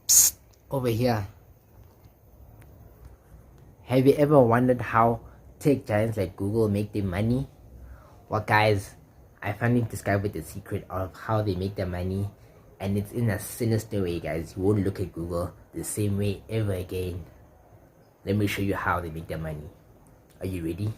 Psst, over here. Have you ever wondered how tech giants like Google make their money? Well, guys, I finally discovered the secret of how they make their money, and it's in a sinister way, guys. You won't look at Google the same way ever again. Let me show you how they make their money. Are you ready?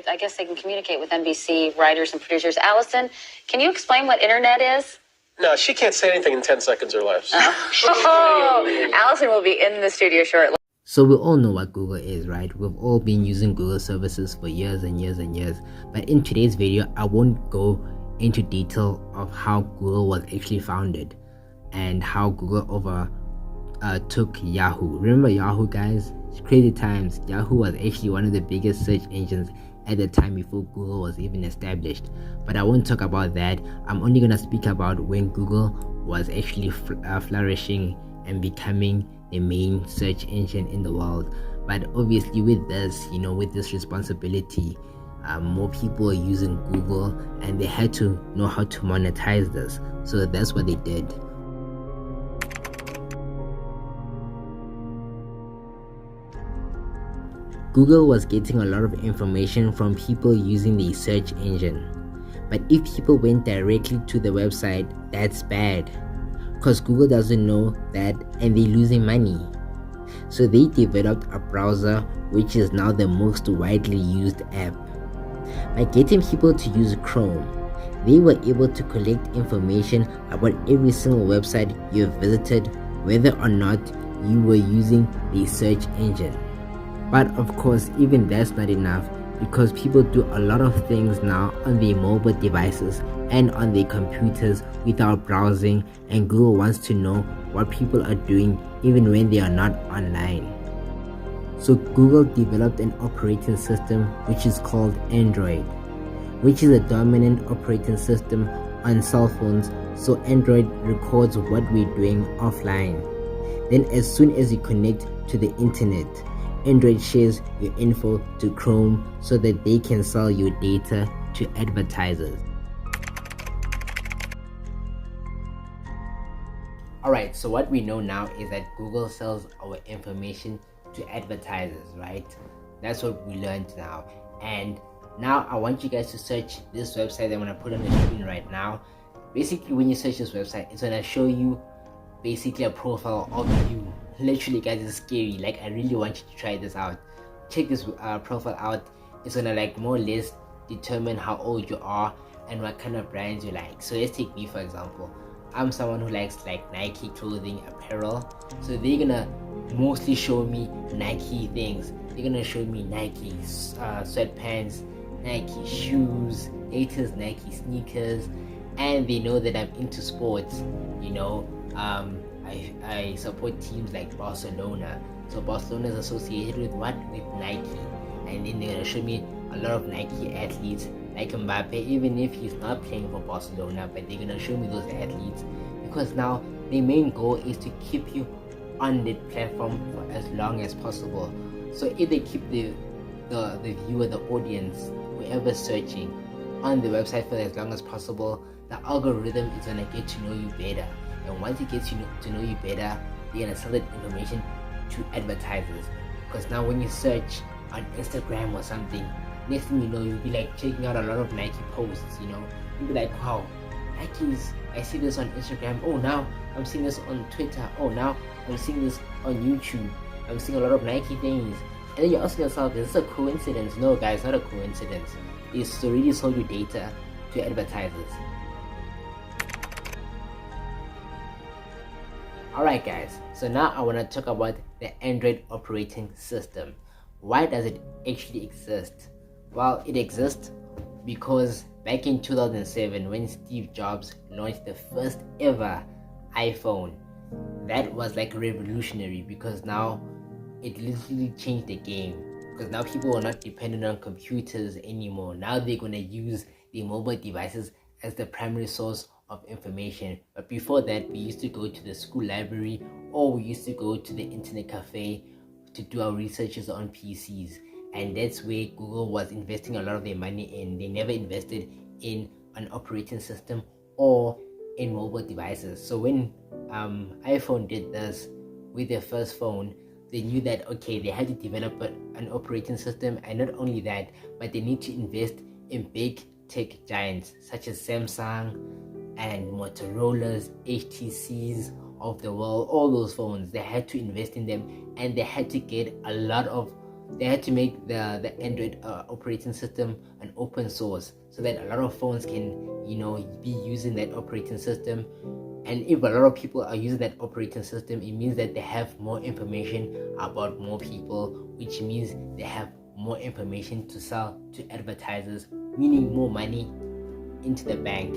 I guess they can communicate with NBC writers and producers. Allison, can you explain what internet is? No, she can't say anything in 10 seconds or less. Allison will be in the studio shortly. So we all know what Google is, right? We've all been using Google services for years and years and years. But in today's video, I won't go into detail of how Google was actually founded and how Google took Yahoo. Remember Yahoo, guys? It's crazy times. Yahoo was actually one of the biggest search engines at the time before Google was even established. But I won't talk about that. I'm only gonna speak about when Google was actually flourishing and becoming the main search engine in the world. But obviously with this, with this responsibility, more people are using Google, and they had to know how to monetize this. So that's what they did. Google was getting a lot of information from people using the search engine. But if people went directly to the website, that's bad, because Google doesn't know that and they're losing money. So they developed a browser which is now the most widely used app. By getting people to use Chrome, they were able to collect information about every single website you've visited, whether or not you were using the search engine. But of course, even that's not enough, because people do a lot of things now on their mobile devices and on their computers without browsing, and Google wants to know what people are doing even when they are not online. So Google developed an operating system which is called Android, which is a dominant operating system on cell phones. So Android records what we're doing offline. Then as soon as you connect to the internet, Android shares your info to Chrome so that they can sell your data to advertisers. Alright, so what we know now is that Google sells our information to advertisers, right? That's what we learned now. And now I want you guys to search this website that I'm going to put on the screen right now. Basically, when you search this website, it's going to show you basically a profile of you. Literally, guys, it's scary. Like, I really want you to try this out. Check this profile out. It's gonna more or less determine how old you are and what kind of brands you like. So let's take me for example. I'm someone who likes Nike clothing, apparel. So they're gonna mostly show me Nike things. They're gonna show me Nike sweatpants, Nike shoes, latest Nike sneakers, and they know that I'm into sports. I support teams like Barcelona. So Barcelona is associated with what? With Nike. And then they're gonna show me a lot of Nike athletes like Mbappe, even if he's not playing for Barcelona, but they're gonna show me those athletes, because now their main goal is to keep you on the platform for as long as possible. So if they keep the viewer, the audience, whoever's searching on the website for as long as possible, the algorithm is gonna get to know you better. And once it gets to know you better, they're gonna sell that information to advertisers. Because now when you search on Instagram or something, next thing you know, you'll be checking out a lot of Nike posts. You'll be like, wow, Nikes, I see this on Instagram. Oh, now I'm seeing this on Twitter. Oh, now I'm seeing this on YouTube. I'm seeing a lot of Nike things. And then you're asking yourself, is this a coincidence? No, guys, not a coincidence. It's already sold you data to advertisers. Alright guys, so now I want to talk about the Android operating system. Why does it actually exist? Well, it exists because back in 2007, when Steve Jobs launched the first ever iPhone, that was revolutionary, because now it literally changed the game. Because now people are not dependent on computers anymore. Now they're going to use their mobile devices as the primary source of information. But before that, we used to go to the school library, or we used to go to the internet cafe to do our researches on PCs. And that's where Google was investing a lot of their money in. They never invested in an operating system or in mobile devices. So when iPhone did this with their first phone, they knew that okay, they had to develop an operating system, and not only that, but they need to invest in big tech giants such as Samsung and Motorola's, HTC's of the world. All those phones, they had to invest in them, and they had to get a lot of, they had to make the Android operating system an open source, so that a lot of phones can be using that operating system. And if a lot of people are using that operating system, it means that they have more information about more people, which means they have more information to sell to advertisers, meaning more money into the bank.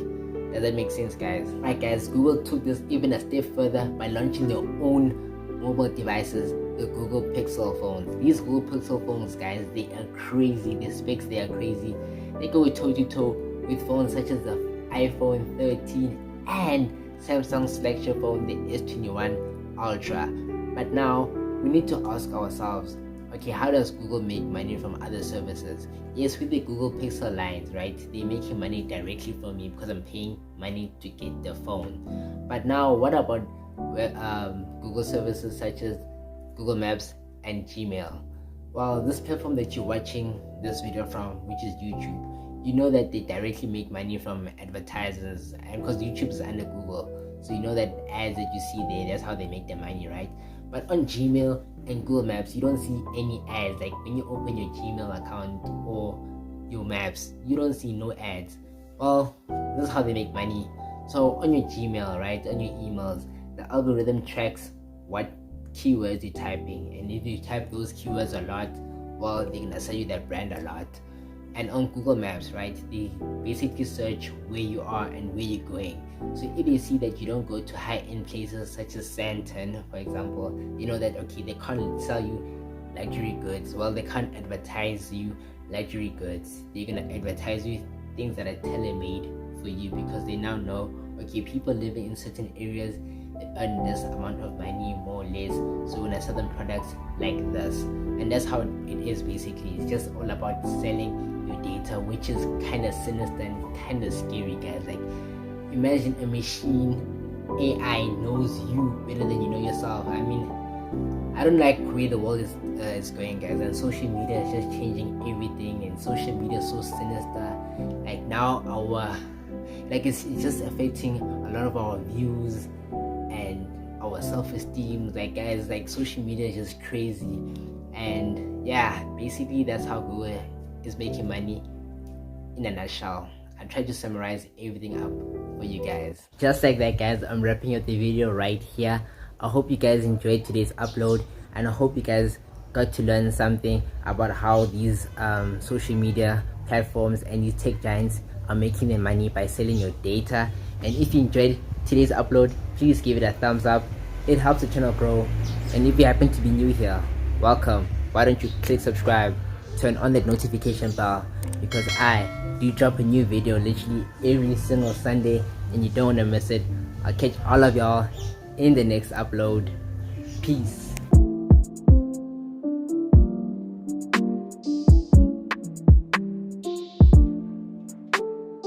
Does that make sense, guys? Right, guys, Google took this even a step further by launching their own mobile devices, the Google Pixel phones. These Google Pixel phones, guys, they are crazy. The specs, they are crazy. They go toe to toe with phones such as the iPhone 13 and Samsung's flagship phone, the S21 Ultra. But now we need to ask ourselves, okay, how does Google make money from other services? Yes, with the Google Pixel lines, right, they're making money directly from me because I'm paying money to get the phone. But now what about Google services such as Google Maps and Gmail? Well, this platform that you're watching this video from, which is YouTube, you know that they directly make money from advertisers, and because YouTube is under Google, so you know that ads that you see there, that's how they make their money, right? But on Gmail and Google Maps, you don't see any ads. Like when you open your Gmail account or your Maps, you don't see no ads. Well, this is how they make money. So on your Gmail, right, on your emails, the algorithm tracks what keywords you're typing, and if you type those keywords a lot, well, they're gonna sell you that brand a lot. And on Google Maps, right, they basically search where you are and where you're going. So if they see that you don't go to high-end places such as Santon, for example, you know that okay, they can't sell you luxury goods. Well, they can't advertise you luxury goods. They're gonna advertise you things that are tailor-made for you, because they now know okay, people living in certain areas, they earn this amount of money more or less, so when I sell them products like this. And that's how it is basically. It's just all about selling your data, which is kind of sinister and kind of scary, guys. Like imagine a machine, AI knows you better than you know yourself. I mean, I don't like where the world is going, guys, and social media is just changing everything, and social media is so sinister. Like now it's just affecting a lot of our views and our self-esteem. Like guys, like social media is just crazy. And yeah, basically that's how Google is making money in a nutshell. I tried to summarize everything up for you guys. Just like that, guys, I'm wrapping up the video right here. I hope you guys enjoyed today's upload, and I hope you guys got to learn something about how these social media platforms and these tech giants are making their money by selling your data. And if you enjoyed today's upload, please give it a thumbs up. It helps the channel grow. And if you happen to be new here, welcome. Why don't you click subscribe, turn on that notification bell, because I do drop a new video literally every single Sunday and you don't want to miss it. I'll catch all of y'all in the next upload. Peace.